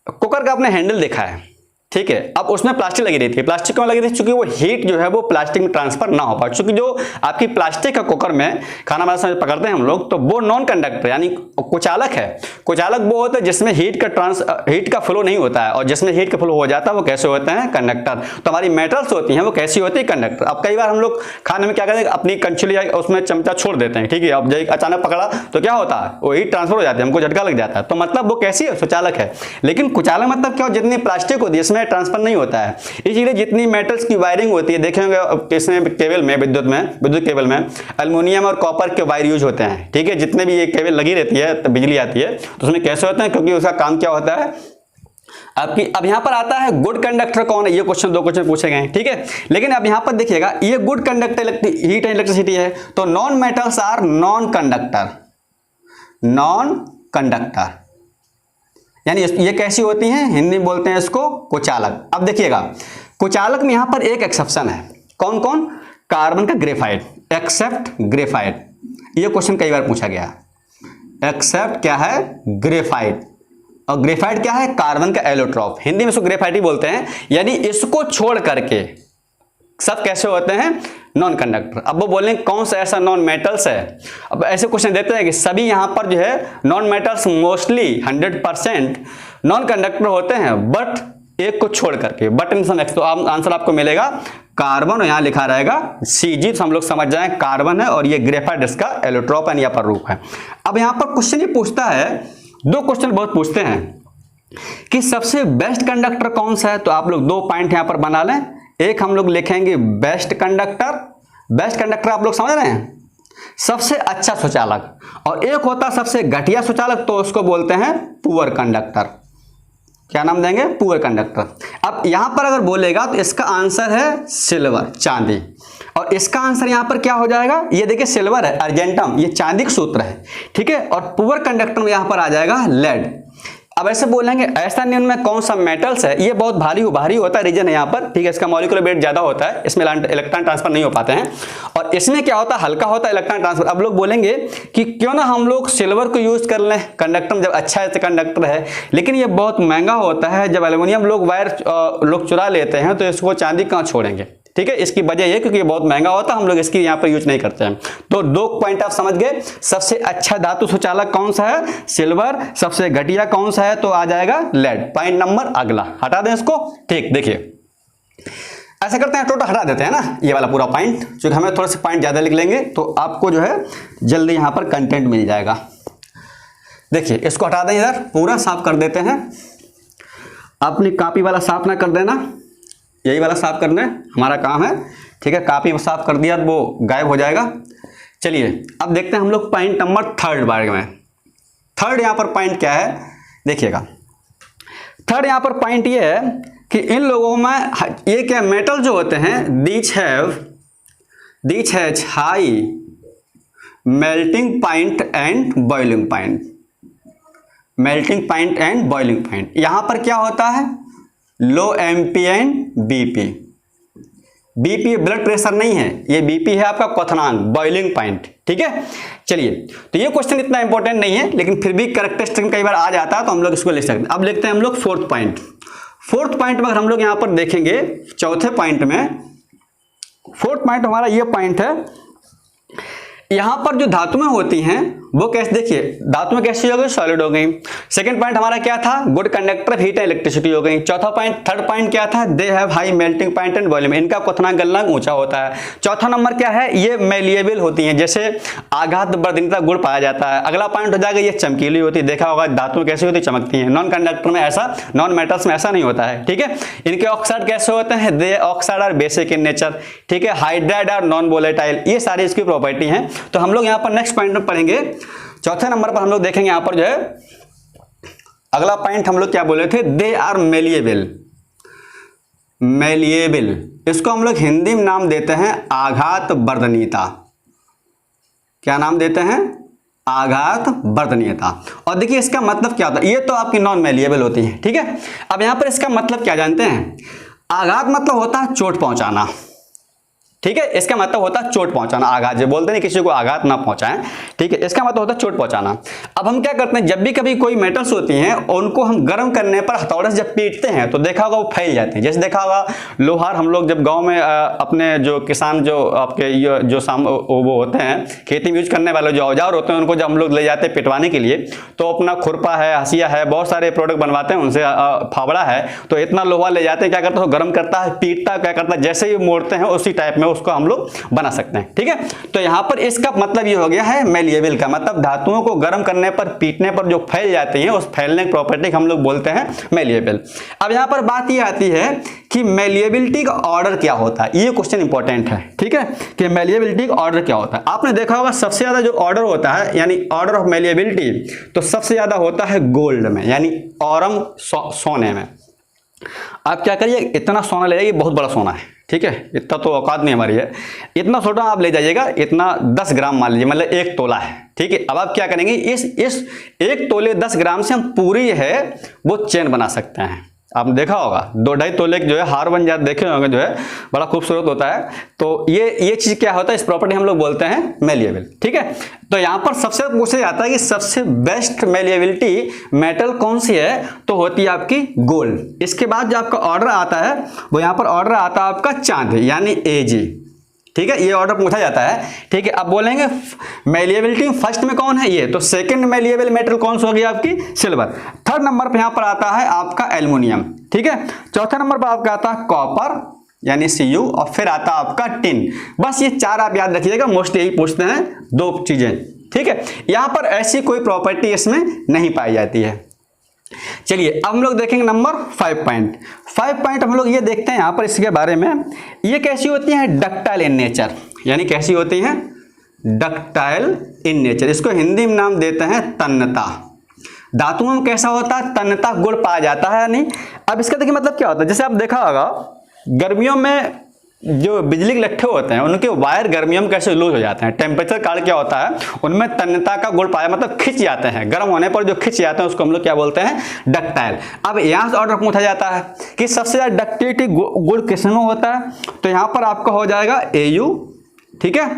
A: कुकर का आपने हैंडल देखा है, ठीक है। अब उसमें प्लास्टिक लगी रही थी, प्लास्टिक क्यों लगी रही थी, क्योंकि वो हीट जो है वो प्लास्टिक में ट्रांसफर ना हो पाए। क्योंकि जो आपकी प्लास्टिक का कुकर में खाना बनाते समय पकड़ते हैं हम लोग, तो वो नॉन कंडक्टर यानी कुचालक है। कुचालक वो होता है जिसमें हीट का फ्लो नहीं होता है, और जिसमें हीट का फ्लो हो जाता है वो कैसे होते हैं, कंडक्टर। तो हमारी मेटल्स होती हैं वो कैसी होती है, कंडक्टर। अब कई बार हम लोग खाने में क्या करते हैं, अपनी कंचुली उसमें चमचा छोड़ देते हैं, ठीक है। अब जब अचानक पकड़ा तो क्या होता है, वो हीट ट्रांसफर हो जाती है, हमको झटका लग जाता है। तो मतलब वो कैसी है, सुचालक है। लेकिन कुचालक मतलब क्या, जितनी प्लास्टिक होती है इसमें ट्रांसफर नहीं होता है। इसलिए जितनी मेटल्स की वायरिंग होती है, देखेंगे इसमें केबल में, विद्युत केबल में एल्युमिनियम और कॉपर के वायर यूज होते हैं, ठीक है। जितने भी ये केबल लगी रहती है तो बिजली आती है, तो उसमें कैसे होते हैं, क्योंकि उसका काम क्या होता है आपकी। अब यहां पर आता है गुड कंडक्टर कौन है, ये क्वेश्चन 2 क्वेश्चन पूछे गए हैं, ठीक है। लेकिन अब यहां पर देखिएगा ये good conductor heat and electricity है, तो non metals are non conductor यानी ये कैसी होती हैं, हिंदी में बोलते हैं इसको कुचालक। अब देखिएगा कुचालक में यहां पर एक एक्सेप्शन है, कौन कौन, कार्बन का ग्रेफाइट, एक्सेप्ट ग्रेफाइट। ये क्वेश्चन कई बार पूछा गया, एक्सेप्ट क्या है, ग्रेफाइट। और ग्रेफाइट क्या है, कार्बन का एलोट्रॉप, हिंदी में इसको ग्रेफाइट ही बोलते हैं। यानी इसको छोड़ करके सब कैसे होते हैं, नॉन कंडक्टर। अब वो बोलेंगे कौन सा ऐसा नॉन मेटल्स है। अब ऐसे क्वेश्चन देते हैं कि सभी यहां पर जो है non metals mostly 100% non conductor होते हैं, बट एक को छोड़ करके, बट इन सम एक्स, तो आंसर आपको मिलेगा कार्बन, और यहाँ लिखा रहेगा Cg, तो हम लोग समझ जाए कार्बन है और ये ग्रेफाइट इसका एलोट्रोप यानी अपर रूप है। अब यहाँ पर क्वेश्चन ये पूछता है, दो क्वेश्चन बहुत पूछते हैं कि सबसे बेस्ट कंडक्टर कौन सा है, तो आप लोग दो पॉइंट यहाँ पर बना लें। एक हम लोग लिखेंगे बेस्ट कंडक्टर, बेस्ट कंडक्टर आप लोग समझ रहे हैं सबसे अच्छा सुचालक, और एक होता सबसे घटिया सुचालक, तो उसको बोलते हैं पुअर कंडक्टर। क्या नाम देंगे? Poor conductor. अब यहां पर अगर बोलेगा तो इसका आंसर है सिल्वर, चांदी, और इसका आंसर यहां पर क्या हो जाएगा, ये देखिए सिल्वर है, अर्जेंटम, ये चांदी का सूत्र है, ठीक है, और पुअर कंडक्टर में यहां पर आ जाएगा लेड। अब ऐसे बोलेंगे ऐसा नहीं उनमें कौन सा मेटल्स है, ये बहुत भारी होता है, रीजन है यहाँ पर, ठीक है, इसका मॉलिक्यूलर वेट ज्यादा होता है, इसमें इलेक्ट्रॉन ट्रांसफर नहीं हो पाते हैं, और इसमें क्या होता है, हल्का होता है इलेक्ट्रॉन ट्रांसफर। अब लोग बोलेंगे कि क्यों ना हम लोग सिल्वर को यूज कर लें कंडक्टर, जब अच्छा है कंडक्टर है, लेकिन ये बहुत महंगा होता है, जब एल्युमिनियम लोग वायर लोग चुरा लेते हैं तो इसको चांदी कहाँ छोड़ेंगे, ठीक है, इसकी वजह ये क्योंकि ये बहुत महंगा होता है, हम लोग इसकी यहाँ पर यूज नहीं करते हैं। तो दो पॉइंट आप समझ गए, सबसे अच्छा धातु सुचालक कौन सा है, सिल्वर, सबसे घटिया कौन सा है, तो आ जाएगा लेड। पॉइंट नंबर अगला हटा दें इसको, ठीक, देखिए ऐसा करते हैं, टोटल हटा देते हैं ना ये वाला पूरा पॉइंट, क्योंकि हमें थोड़े से पॉइंट ज्यादा लिख लेंगे तो आपको जो है जल्दी यहाँ पर कंटेंट मिल जाएगा। देखिए इसको हटा दें, इधर पूरा साफ कर देते हैं, अपनी कॉपी वाला साफ ना कर देना, यही वाला साफ करना हमारा काम है, ठीक है, कॉपी साफ कर दिया तो वो गायब हो जाएगा। चलिए अब देखते हैं हम लोग पॉइंट नंबर थर्ड बारे में। थर्ड यहाँ पर पॉइंट क्या है देखिएगा, थर्ड यहाँ पर पॉइंट ये है कि इन लोगों में ये क्या मेटल जो होते हैं, these has high melting point and boiling point, melting point and boiling point. यहां पर क्या होता है, low MP and BP. BP blood pressure नहीं है, ये बीपी है आपका क्वथनांक, बॉइलिंग पॉइंट, ठीक है। चलिए तो ये क्वेश्चन इतना इंपॉर्टेंट नहीं है, लेकिन फिर भी कैरेक्टरिस्टिक कई बार आ जाता है तो हम लोग इसको लिख सकते हैं। अब लिखते हैं हम लोग फोर्थ पॉइंट। फोर्थ पॉइंट में अगर हम लोग यहां पर देखेंगे, चौथे पॉइंट में, फोर्थ पॉइंट हमारा ये पॉइंट है, यहां पर जो धातुएं होती हैं वो कैसे, देखिए धातुएं कैसी हो गई, सॉलिड हो गई। सेकंड पॉइंट हमारा क्या था, good conductor of heat and electricity हो गई। चौथा पॉइंट, थर्ड पॉइंट क्या था, they have high melting point and volume, इनका क्वथनांक गलनांक ऊंचा होता है। चौथा नंबर क्या है, ये मेलिएबल होती हैं, जैसे आघात वर्धनीयता गुण पाया जाता है। अगला पॉइंट हो जाएगा ये चमकीली होती है, देखा होगा धातुएं कैसी होती, चमकती हैं। नॉन कंडक्टर में ऐसा, नॉन मेटल्स में ऐसा नहीं होता है, ठीक है। इनके ऑक्साइड कैसे होते हैं, they oxide are basic in nature, ठीक है, हाइड्राइड आर नॉन वोलेटाइल, ये सारी इसकी प्रॉपर्टी हैं। तो हम लोग यहाँ पर नेक्स्ट पॉइंट में पढ़ेंगे, चौथे नंबर पर हम लोग देखेंगे यहां पर जो है अगला पॉइंट हम लोग क्या बोले थे, दे आर मेलिएबल। मेलिएबल इसको हम लोग हिंदी में नाम देते हैं आघात वर्धनीयता। क्या नाम देते हैं, आघात वर्धनीयता। और देखिए इसका मतलब क्या होता है, ये तो आपकी नॉन मेलिएबल होती है, ठीक है। अब यहां पर इसका मतलब क्या जानते हैं, आघात मतलब होता है चोट पहुंचाना, ठीक है, इसका मतलब होता है चोट पहुंचाना। आघात जो बोलते हैं किसी को आघात ना पहुंचाएं, ठीक है, इसका मतलब होता है चोट पहुंचाना। अब हम क्या करते हैं, जब भी कभी कोई मेटल्स होती हैं उनको हम गर्म करने पर हथौड़े से जब पीटते हैं तो देखा होगा वो फैल जाते हैं। जैसे देखा होगा लोहार, हम लोग जब गांव में अपने जो किसान जो आपके जो वो होते हैं खेती में यूज करने वाले जो औजार होते हैं उनको जब हम लोग ले जाते हैं पिटवाने के लिए, तो अपना खुरपा है, हंसिया है, बहुत सारे प्रोडक्ट बनवाते हैं उनसे, फावड़ा है, तो इतना लोहा ले जाते हैं, क्या करते हैं गर्म करता है, पीटता क्या करता है, जैसे ही मोड़ते हैं उसी टाइप में उसको हम लोग बना सकते हैं, ठीक है। तो यहां पर इसका मतलब ये हो गया है मेलिएबल का मतलब धातुओं को गर्म करने पर, पीटने पर जो फैल जाती हैं उस फैलने की प्रॉपर्टी हम लोग बोलते हैं मेलिएबल। अब यहां पर बात ये आती है कि मेलिएबिलिटी का ऑर्डर क्या होता है, ये क्वेश्चन इंपॉर्टेंट है, ठीक है, कि मेलिएबिलिटी का ऑर्डर क्या होता है। आपने देखा होगा सबसे ज्यादा जो ऑर्डर होता है यानी ऑर्डर ऑफ मेलिएबिलिटी, तो सबसे ज्यादा होता है गोल्ड में यानी औरम सोने में। आप क्या करिए, इतना सोना ले जाइए, बहुत बड़ा सोना है, ठीक है, इतना तो औकात नहीं हमारी है, इतना सोना आप ले जाइएगा, इतना 10 ग्राम मान लीजिए, मतलब 1 तोला है, ठीक है। अब आप क्या करेंगे, इस 1 तोले 10 ग्राम से हम पूरी है वो चेन बना सकते हैं। आपने देखा होगा 2-2.5 तोले जो है हार बन जाते, देखे होंगे, जो है बड़ा खूबसूरत होता है। तो ये चीज क्या होता है, इस प्रॉपर्टी हम लोग बोलते हैं मेलिएबल, ठीक है। तो यहां पर सबसे पूछा जाता है कि सबसे बेस्ट मेलिएबिलिटी मेटल कौन सी है, तो होती है आपकी गोल्ड। इसके बाद जो आपका ऑर्डर आता है वो यहां पर ऑर्डर आता है आपका चांदी यानी एजी, ठीक है, ये ऑर्डर पूछा जाता है। ठीक है, अब बोलेंगे मैलिएबिलिटी फर्स्ट में कौन है, ये तो सेकंड मैलिएबल मेटल कौन सा हो गया आपकी, सिल्वर। थर्ड नंबर पे यहाँ पर आता है आपका एल्युमिनियम। ठीक है, चौथा नंबर पर आपका आता है कॉपर यानी Cu, और फिर आता है आपका टिन। बस ये 4 आप याद रखिएगा, मोस्टली यही पूछते हैं 2 चीजें। ठीक है, यहां पर ऐसी कोई प्रॉपर्टी इसमें नहीं पाई जाती है। चलिए अब हम लोग देखेंगे नंबर 5 पॉइंट हम लोग ये देखते हैं यहाँ पर इसके बारे में, ये कैसी होती हैं, डक्टाइल इन नेचर, यानी कैसी होती हैं, डक्टाइल इन नेचर। इसको हिंदी में नाम देते हैं तन्यता। धातुओं में कैसा होता है, तन्यता गुण पाया जाता है या नहीं। अब इसका देखिए मतलब क्या होता है, जैसे आप देखा होगा गर्मियों में जो बिजली के लट्ठे होते हैं उनके वायर गर्मियों में कैसे लूज हो जाते हैं, टेम्परेचर कारण क्या होता है, उनमें तन्यता का गुण पाया, मतलब खिंच जाते हैं, गर्म होने पर जो खिंच जाते हैं उसको हम लोग क्या बोलते हैं, डक्टाइल। अब यहाँ से ऑर्डर पूछा जाता है कि सबसे ज्यादा डक्टिलिटी गुण किस में होता है, तो यहाँ पर आपका हो जाएगा Au। ठीक है,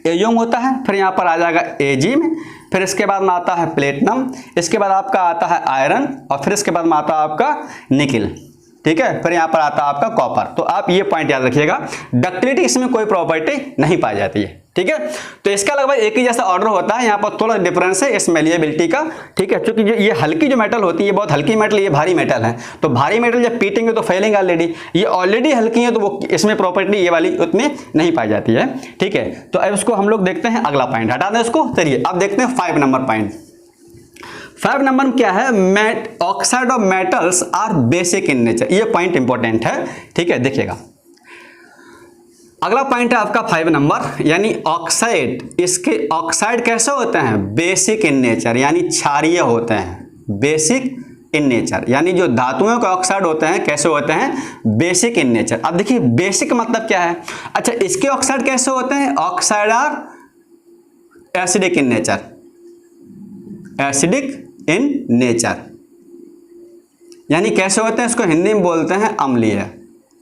A: Au में होता है, फिर यहाँ पर आ जाएगा Ag में, फिर इसके बाद में आता है प्लेटिनम, इसके बाद आपका आता है आयरन, और फिर इसके बाद में आता है आपका निकिल। ठीक है, फिर यहाँ पर आता है आपका कॉपर। तो आप ये पॉइंट याद रखिएगा, डक्टिलिटी इसमें कोई प्रॉपर्टी नहीं पाई जाती है। ठीक है, तो इसका लगभग एक ही जैसा ऑर्डर होता है, यहाँ पर थोड़ा डिफरेंस है इस मैलिएबिलिटी का। ठीक है, क्योंकि ये हल्की जो मेटल होती है, ये बहुत हल्की मेटल, ये भारी मेटल है, तो भारी मेटल जब पीटेंगे तो फैलेंगे ऑलरेडी, ये ऑलरेडी हल्की है तो वो इसमें प्रॉपर्टी ये वाली उतनी नहीं पाई जाती है। ठीक है, तो अब इसको हम लोग देखते हैं अगला पॉइंट, हटा दें इसको। चलिए अब देखते हैं 5 नंबर पॉइंट। 5 नंबर में क्या है, oxide of metals are basic in nature. ये पॉइंट इंपॉर्टेंट है। ठीक है, देखिएगा अगला पॉइंट है आपका 5 नंबर, यानी ऑक्साइड। इसके ऑक्साइड कैसे होते हैं, बेसिक इन नेचर, यानी क्षारीय होते हैं। बेसिक इन नेचर यानी जो धातुओं के ऑक्साइड होते हैं कैसे होते हैं, बेसिक इन नेचर। अब देखिए बेसिक मतलब क्या है, अच्छा इसके ऑक्साइड कैसे होते हैं, oxide are acidic in nature, acidic in nature, यानी कैसे होते हैं, इसको हिंदी में बोलते हैं अम्लीय।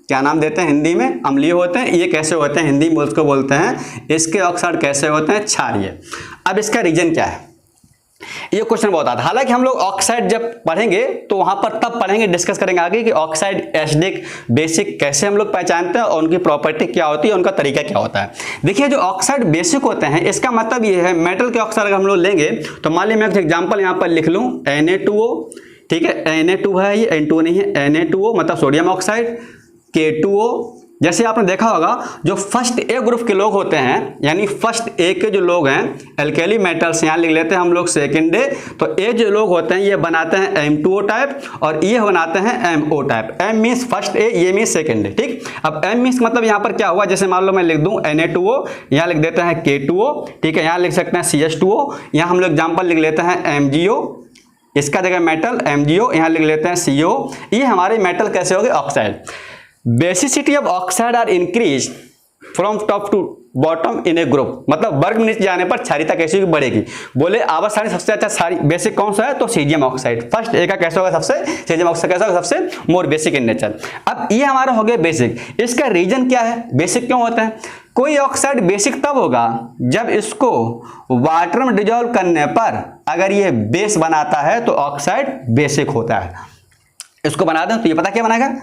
A: क्या नाम देते हैं हिंदी में, अम्लीय होते हैं। ये कैसे होते हैं, हिंदी में उसको बोलते हैं, इसके ऑक्साइड कैसे होते हैं, क्षारीय। अब इसका रीजन क्या है, ये क्वेश्चन बहुत आता है। हालांकि हम लोग ऑक्साइड जब पढ़ेंगे तो वहां पर तब पढ़ेंगे, डिस्कस करेंगे आगे कि ऑक्साइड एसिडिक बेसिक कैसे हम लोग पहचानते हैं और उनकी प्रॉपर्टी क्या होती है, उनका तरीका क्या होता है। देखिए जो ऑक्साइड बेसिक होते हैं इसका मतलब ये है, मेटल के ऑक्साइड अगर हम लोग लेंगे तो मान लीजिए मैं एक एग्जाम्पल यहाँ पर लिख लूँ, Na2O। ठीक है, Na2 है, ये N2 नहीं है, Na2O मतलब सोडियम ऑक्साइड, K2O। जैसे आपने देखा होगा जो फर्स्ट ए ग्रुप के लोग होते हैं, यानी फर्स्ट ए के जो लोग हैं एल्केली मेटल्स, यहाँ लिख लेते हैं हम लोग सेकेंड ए, तो ए जो लोग होते हैं ये बनाते हैं M2O टाइप और ये बनाते हैं MO type. M means first A, ये मीन्स सेकेंड ए। ठीक, अब M मीन्स मतलब यहाँ पर क्या हुआ, जैसे मान लो मैं लिख दूँ Na2O, यहाँ लिख देते हैं K2O। ठीक है, यहाँ लिख सकते हैं CH2O, यहाँ हम लोग एग्जाम्पल लिख लेते हैं MgO, इसका जगह मेटल MgO, यहाँ लिख लेते हैं CO। ये हमारे मेटल कैसे हो गए, oxide. Basicity of oxide are increase from top to bottom in a group, मतलब वर्ग में नीचे जाने पर क्षारीयता कैसी बढ़ेगी। बोले आवर्त सारणी सबसे अच्छा सारी बेसिक कौन सा है, तो सीजियम ऑक्साइड। फर्स्ट ए का कैसा होगा, सबसे सीजियम ऑक्साइड कैसा होगा, सबसे मोर बेसिक इन नेचर। अब ये हमारा हो गया बेसिक। इसका रीजन क्या है, बेसिक क्यों होता है, कोई ऑक्साइड बेसिक तब होगा जब इसको वाटर में डिजोल्व करने पर अगर ये बेस बनाता है तो ऑक्साइड बेसिक होता है। इसको बना दें तो ये पता क्या बनाएगा,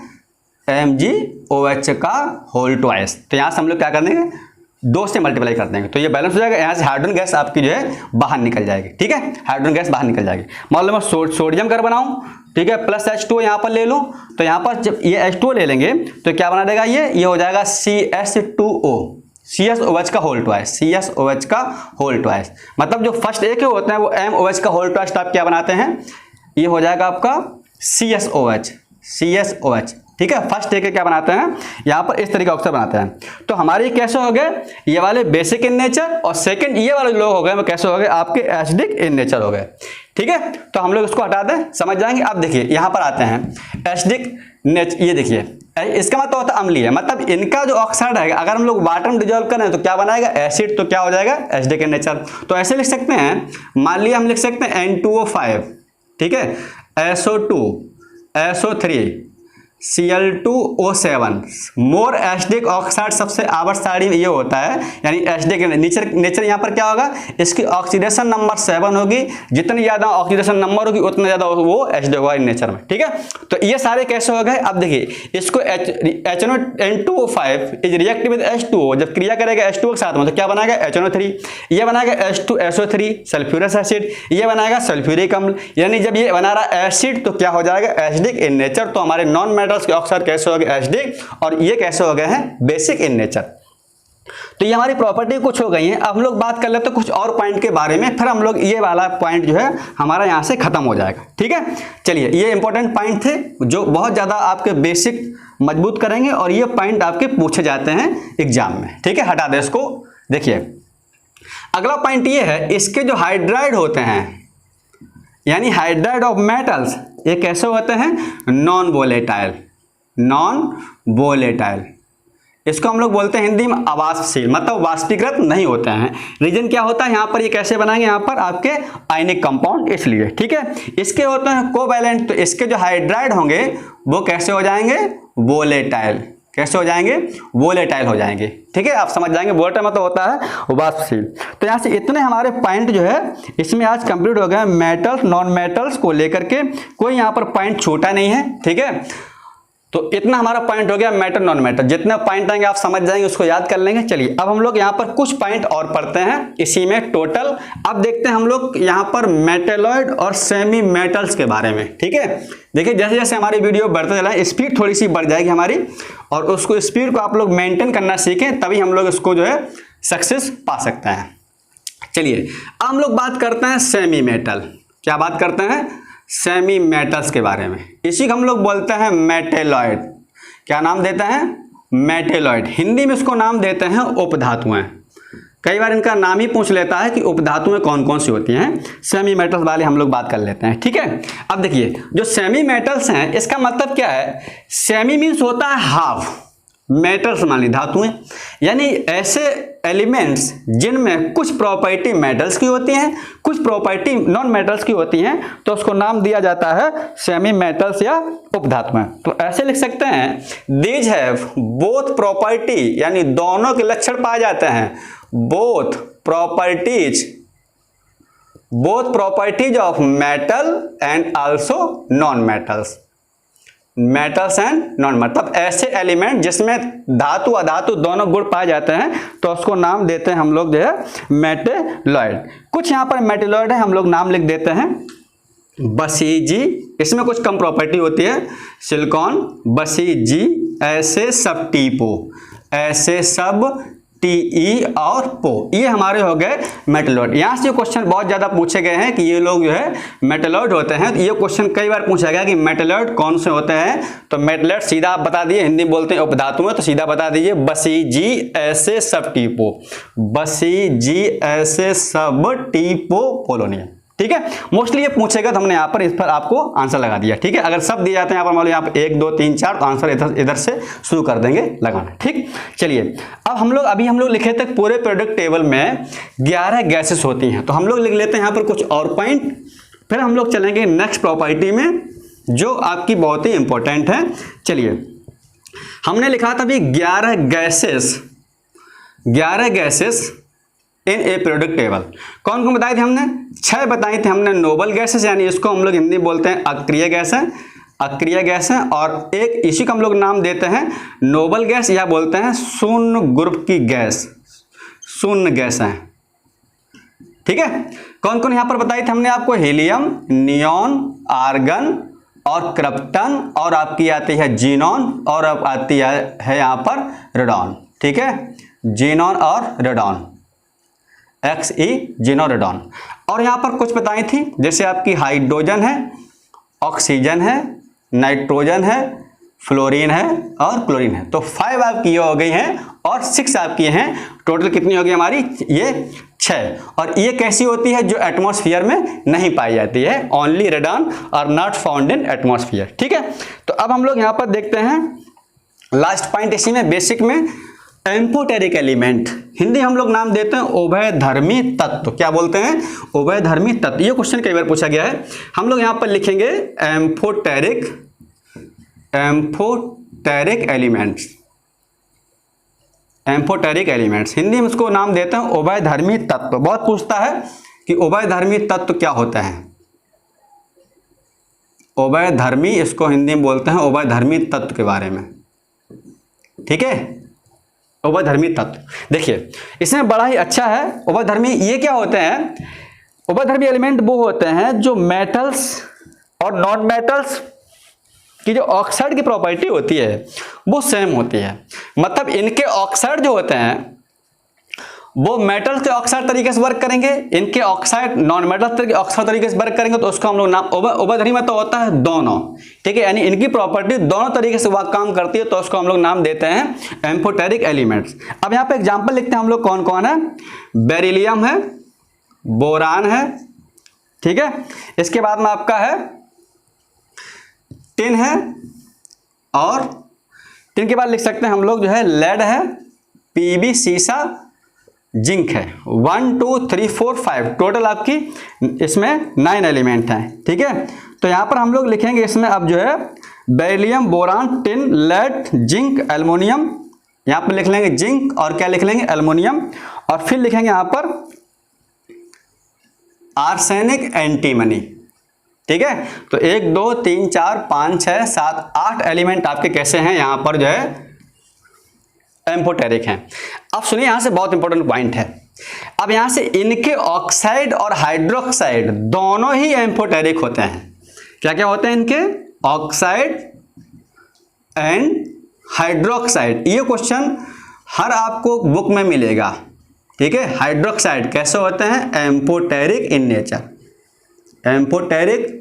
A: MgOH का होल ट्वाइस। तो यहाँ से हम लोग क्या कर देंगे, 2 से मल्टीप्लाई कर देंगे तो ये बैलेंस हो जाएगा। यहाँ से हाइड्रोजन गैस आपकी जो है बाहर निकल जाएगी। ठीक है, हाइड्रोजन गैस बाहर निकल जाएगी। मान लो मैं सोडियम कर बनाऊं, ठीक है, प्लस H2O यहाँ पर ले लूं, तो यहाँ पर जब ये H2O ले लेंगे तो क्या बना देगा, ये हो जाएगा CH2O, CSOH का होल ट्वाइस, CSOH का होल ट्वाइस। मतलब जो फर्स्ट ए के होते हैं वो MOH का होल ट्वाइस आप क्या बनाते हैं, ये हो जाएगा आपका CSOH। ठीक है, फर्स्ट ए के क्या बनाते हैं, यहाँ पर इस तरीके ऑक्साइड बनाते हैं। तो हमारे कैसे हो गए, ये वाले बेसिक इन नेचर, और सेकंड ये वाले लोग हो गए वो कैसे हो गए, आपके एसिडिक इन नेचर हो गए। ठीक है, तो हम लोग इसको हटा दें, समझ जाएंगे। अब देखिए यहाँ पर आते हैं एसिडिक नेचर, ये देखिए इसका मतलब होता है अम्लीय, मतलब इनका जो ऑक्साइड है अगर हम लोग वाटर में डिजोल्व करें तो क्या बनाएगा, एसिड, तो क्या हो जाएगा, एसिडिक इन नेचर। तो ऐसे लिख सकते हैं, मान लिया हम लिख सकते हैं N2O5, ठीक है, SO2, SO3, Cl2O7 more acidic oxide सबसे आवर्त ये होता है, यानी एसिडिक नेचर यहाँ पर क्या होगा, इसकी ऑक्सीडेशन नंबर 7 होगी, जितनी ज़्यादा ऑक्सीडेशन नंबर होगी उतना ज़्यादा वो एसिडिक होगा इन नेचर में, ठीक है। तो ये सारे कैसे हो गए, अब देखिए इसको HNO2O5 is react with H2O, जब क्रिया करेगा H2O के साथ में तो क्या बनाएगा HNO3, ये बनाएगा H2SO3 सल्फ्यूरस एसिड, ये बनाएगा सल्फ्यूरिक अम्ल, यानी जब ये बना रहा एसिड तो क्या हो जाएगा एसिडिक इन नेचर। तो हमारे नॉन मेटल्स के ऑक्साइड कैसे हो गए एसिडिक और ये कैसे हो गए हैं बेसिक इन नेचर। तो ये हमारी प्रॉपर्टी कुछ हो गई है। अब हम लोग बात कर लेते हैं कुछ और पॉइंट के बारे में, फिर हम लोग ये वाला पॉइंट जो है हमारा यहाँ से खत्म हो जाएगा, ठीक है। चलिए ये इंपॉर्टेंट पॉइंट थे जो बहुत ज़्यादा आपके बेसिक मजबूत करेंगे और ये पॉइंट आपके पूछे जाते हैं एग्जाम में, ठीक है। हटा दे इसको। देखिए अगला पॉइंट ये है, इसके जो हाइड्राइड होते हैं यानी हाइड्राइड ऑफ मेटल्स, ये कैसे होते हैं नॉन वोलेटाइल, नॉन वोलेटाइल। इसको हम लोग बोलते हैं हिंदी में अवाष्पशील, मतलब वाष्पीकृत नहीं होते हैं। रीजन क्या होता है यहाँ पर, ये कैसे बनाएंगे यहाँ पर आपके आयनिक कंपाउंड, इसलिए, ठीक है। इसके होते हैं कोवैलेंट, तो इसके जो हाइड्राइड होंगे वो कैसे हो जाएंगे वोलेटाइल, कैसे हो जाएंगे वोलेटाइल हो जाएंगे, ठीक है। आप समझ जाएंगे वोलेटाइल मतलब होता है वाष्पशील। तो यहाँ से इतने हमारे पॉइंट जो है इसमें आज कंप्लीट हो गए मेटल्स नॉन मेटल्स को लेकर के, कोई यहाँ पर पॉइंट छोटा नहीं है, ठीक है। तो इतना हमारा पॉइंट हो गया मेटल नॉन मेटल, जितने पॉइंट आएंगे आप समझ जाएंगे, उसको याद कर लेंगे। चलिए अब हम लोग यहाँ पर कुछ पॉइंट और पढ़ते हैं इसी में टोटल। अब देखते हैं हम लोग यहाँ पर मेटेलॉइड और सेमी मेटल्स के बारे में, ठीक है। देखिए जैसे जैसे हमारी वीडियो बढ़ते चला स्पीड थोड़ी सी बढ़ जाएगी हमारी, और उसको स्पीड को आप लोग मेंटेन करना सीखें, तभी हम लोग इसको जो है सक्सेस पा सकते हैं। चलिए अब हम लोग बात करते हैं सेमी मेटल। क्या बात करते हैं सेमी मेटल्स के बारे में, इसी को हम लोग बोलते हैं मेटेलॉइड। क्या नाम देते हैं मेटेलॉइड, हिंदी में इसको नाम देते हैं उपधातुएं। कई बार इनका नाम ही पूछ लेता है कि उपधातुएं कौन कौन सी होती हैं, सेमी मेटल्स वाले हम लोग बात कर लेते हैं, ठीक है। अब देखिए जो सेमी मेटल्स हैं इसका मतलब क्या है, सेमी मीन्स होता है हाफ, मेटल्स मान ली धातुएं, यानी ऐसे एलिमेंट्स जिनमें कुछ प्रॉपर्टी मेटल्स की होती हैं कुछ प्रॉपर्टी नॉन मेटल्स की होती हैं, तो उसको नाम दिया जाता है सेमी मेटल्स या उपधातुएं। तो ऐसे लिख सकते हैं दीज हैव बोथ प्रॉपर्टी, यानी दोनों के लक्षण पाए जाते हैं, both properties of metal and also known metals, metals and non मतलब ऐसे एलिमेंट जिसमें धातु अधातु दोनों गुण पाए जाते हैं, तो उसको नाम देते हैं हम लोग जो है मेटेलॉइड। कुछ यहाँ पर मेटेलॉइड है हम लोग नाम लिख देते हैं बसीजी, इसमें कुछ कम प्रॉपर्टी होती है, सिलिकॉन, बसीजी, ऐसे सब टीपो, ऐसे सब टीई और पो, ये हमारे हो गए मेटेलॉइड। यहाँ से क्वेश्चन बहुत ज़्यादा पूछे गए हैं कि ये लोग जो है मेटेलॉइड होते हैं, तो ये क्वेश्चन कई बार पूछा गया कि मेटेलॉइड कौन से होते हैं, तो मेटेलॉइड सीधा आप बता दिए, हिंदी बोलते हैं उपधातु में, तो सीधा बता दीजिए बसीजी ऐसे सब टीपो, बसीजी ऐसे सब टीपो पोलोनियम, ठीक है। मोस्टली ये पूछेगा तो हमने यहाँ पर इस पर आपको आंसर लगा दिया, ठीक है। अगर सब दिए जाते हैं यहाँ पर मान लो यहाँ पर 1 2 3 4 तो आंसर इधर से शुरू कर देंगे लगाना, ठीक। चलिए अब हम लोग लिखे थे पूरे प्रोडक्ट टेबल में 11 गैसेस होती हैं, तो हम लोग लिख लेते हैं यहाँ पर कुछ और पॉइंट, फिर हम लोग चलेंगे नेक्स्ट प्रॉपर्टी में जो आपकी बहुत ही इंपॉर्टेंट है। चलिए हमने लिखा था अभी 11 gases in A product table. कौन कौन बताए थे हमने, 6 बताई थी हमने नोबल गैसेस, यानी इसको हम लोग हिंदी बोलते हैं अक्रिय गैस है, अक्रिय गैस है, और एक इसी को हम लोग नाम देते हैं नोबल गैस या बोलते हैं शून्य ग्रुप की गैस, शून्य गैस है, ठीक है। कौन कौन यहाँ पर बताई थी हमने आपको, हीलियम, नियॉन, आर्गन और क्रिप्टन, और आपकी आती है जीनॉन, और अब आती है यहाँ पर रेडॉन, ठीक है, जीनॉन और रेडॉन, XE जीनॉन रेडॉन। और यहाँ पर कुछ बताई थी जैसे आपकी हाइड्रोजन है, ऑक्सीजन है, नाइट्रोजन है, फ्लोरीन है और क्लोरीन है। तो 5 आपकी ये हो गई हैं और 6 आपकी हैं, टोटल कितनी होगी हमारी, ये 6। और ये कैसी होती है, जो एटमॉस्फेयर में नहीं पाई जाती है, only radon are not found in atmosphere, ठीक है। तो अब हम लोग यहाँ पर देखते हैं लास्ट पॉइंट इसी में बेसिक में, एम्फोटेरिक एलिमेंट, हिंदी हम लोग नाम देते हैं उभयधर्मी तत्व। क्या बोलते हैं, उभयधर्मी तत्व। ये क्वेश्चन कई बार पूछा गया है, हम लोग यहाँ पर लिखेंगे amphoteric elements, amphoteric elements, Hindi में इसको नाम देते हैं उभयधर्मी तत्व। बहुत पूछता है कि उभयधर्मी तत्व क्या होता है। उभयधर्मी, इसको हिंदी में बोलते हैं उभयधर्मी तत्व के बारे में, ठीक है। उभयधर्मी तत्व देखिए इसमें बड़ा ही अच्छा है। उभयधर्मी ये क्या होते हैं, उभयधर्मी एलिमेंट वो होते हैं जो मेटल्स और नॉन मेटल्स की जो ऑक्साइड की प्रॉपर्टी होती है वो सेम होती है। मतलब इनके ऑक्साइड जो होते हैं वो मेटल्स के ऑक्साइड तरीके से वर्क करेंगे, इनके ऑक्साइड नॉन मेटल्स के ऑक्साइड तरीके से वर्क करेंगे, तो उसको हम लोग नाम उभयधर्मी में तो होता है दोनों, ठीक है। यानी इनकी प्रॉपर्टी दोनों तरीके से वह काम करती है, तो उसको हम लोग नाम देते हैं एम्फोटेरिक एलिमेंट्स। अब यहाँ पे एग्जाम्पल लिखते हैं हम लोग कौन कौन है। बेरिलियम है, बोरान है, ठीक है। इसके बाद में आपका है टिन है, और टिन के बाद लिख सकते हैं हम लोग जो है लेड है, पीबी सीसा, जिंक है। 1 2 3 4 5 टोटल आपकी इसमें 9 एलिमेंट हैं, ठीक है। तो यहाँ पर हम लोग लिखेंगे इसमें अब जो है beryllium, boron, tin, lead, zinc, aluminium. यहाँ पर लिख लेंगे जिंक और क्या लिख लेंगे एल्युमिनियम, और फिर लिखेंगे यहाँ पर आर्सेनिक, एंटीमनी, ठीक है। तो 1 2 3 4 5 6 7 8 एलिमेंट आपके कैसे हैं यहाँ पर जो है एम्फोटेरिक हैं। अब सुनिए यहाँ से बहुत इंपॉर्टेंट पॉइंट है। अब यहाँ से इनके ऑक्साइड और हाइड्रोक्साइड दोनों ही एम्फोटेरिक होते हैं। क्या क्या होते हैं इनके, ऑक्साइड एंड हाइड्रोक्साइड। ये क्वेश्चन हर आपको बुक में मिलेगा, ठीक है। हाइड्रोक्साइड कैसे होते हैं, amphoteric in nature, amphoteric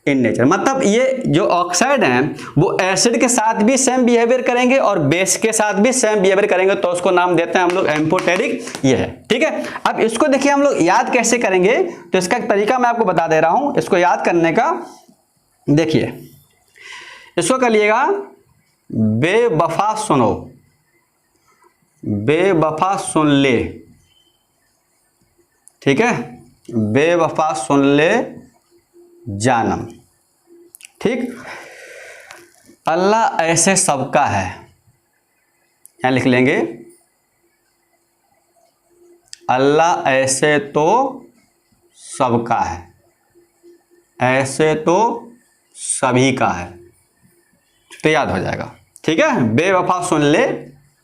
A: in nature. मतलब ये जो ऑक्साइड हैं वो एसिड के साथ भी सेम बिहेवियर करेंगे और बेस के साथ भी सेम बिहेवियर करेंगे, तो उसको नाम देते हैं हम लोग एम्फोटेरिक, ये है, ठीक है। अब इसको देखिए हम लोग याद कैसे करेंगे, तो इसका एक तरीका मैं आपको बता दे रहा हूं इसको याद करने का। देखिए इसको करिएगा बेवफा सुनो, बेवफा सुन ले, ठीक है। बेवफा सुन ले जानम, ठीक। अल्लाह ऐसे सबका है, यहां लिख लेंगे अल्लाह ऐसे तो सबका है, ऐसे तो सभी का है, तो याद हो जाएगा, ठीक है। बेवफा सुन ले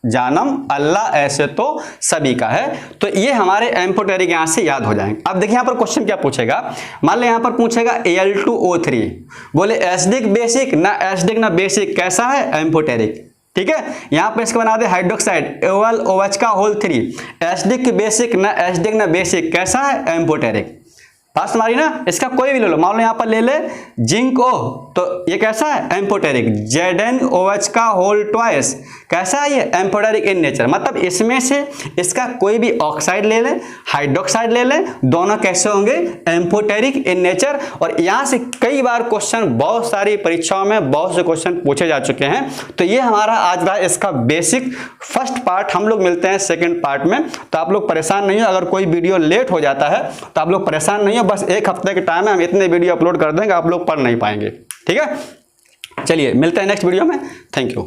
A: जानम, अल्लाह ऐसे तो सभी का है, तो ये हमारे एम्फोटेरिक यहां से याद हो जाएंगे। अब देखिए यहां पर क्वेश्चन क्या पूछेगा, मान लो यहां पर पूछेगा Al2O3, बोले एसिडिक बेसिक ना, एसिडिक ना बेसिक, कैसा है एम्फोटेरिक, ठीक है। यहां पर इसको बना दे हाइड्रोक्साइड OH का होल 3, एसिडिक बेसिक ना, एसिडिक ना बेसिक, कैसा है एम्फोटेरिक। बात हमारी ना, इसका कोई भी ले लो, मान लो यहाँ पर ले ले जिंक O, तो ये कैसा है एम्फोटेरिक। ZnOH का होल ट्वाइस, कैसा है ये एम्फोटेरिक इन नेचर। मतलब इसमें से इसका कोई भी ऑक्साइड ले लें, हाइड्रोक्साइड ले लें, दोनों कैसे होंगे एम्फोटेरिक इन नेचर। और यहाँ से कई बार क्वेश्चन, बहुत सारी परीक्षाओं में बहुत से क्वेश्चन पूछे जा चुके हैं। तो ये हमारा आज रहा इसका बेसिक फर्स्ट पार्ट। हम लोग मिलते हैं सेकेंड पार्ट में, तो आप लोग परेशान नहीं हो। अगर कोई वीडियो लेट हो जाता है तो आप लोग परेशान नहीं हो, बस 1 हफ्ते के टाइम है, हम इतने वीडियो अपलोड कर देंगे, आप लोग पढ़ नहीं पाएंगे, ठीक है। चलिए मिलते हैं नेक्स्ट वीडियो में, थैंक यू।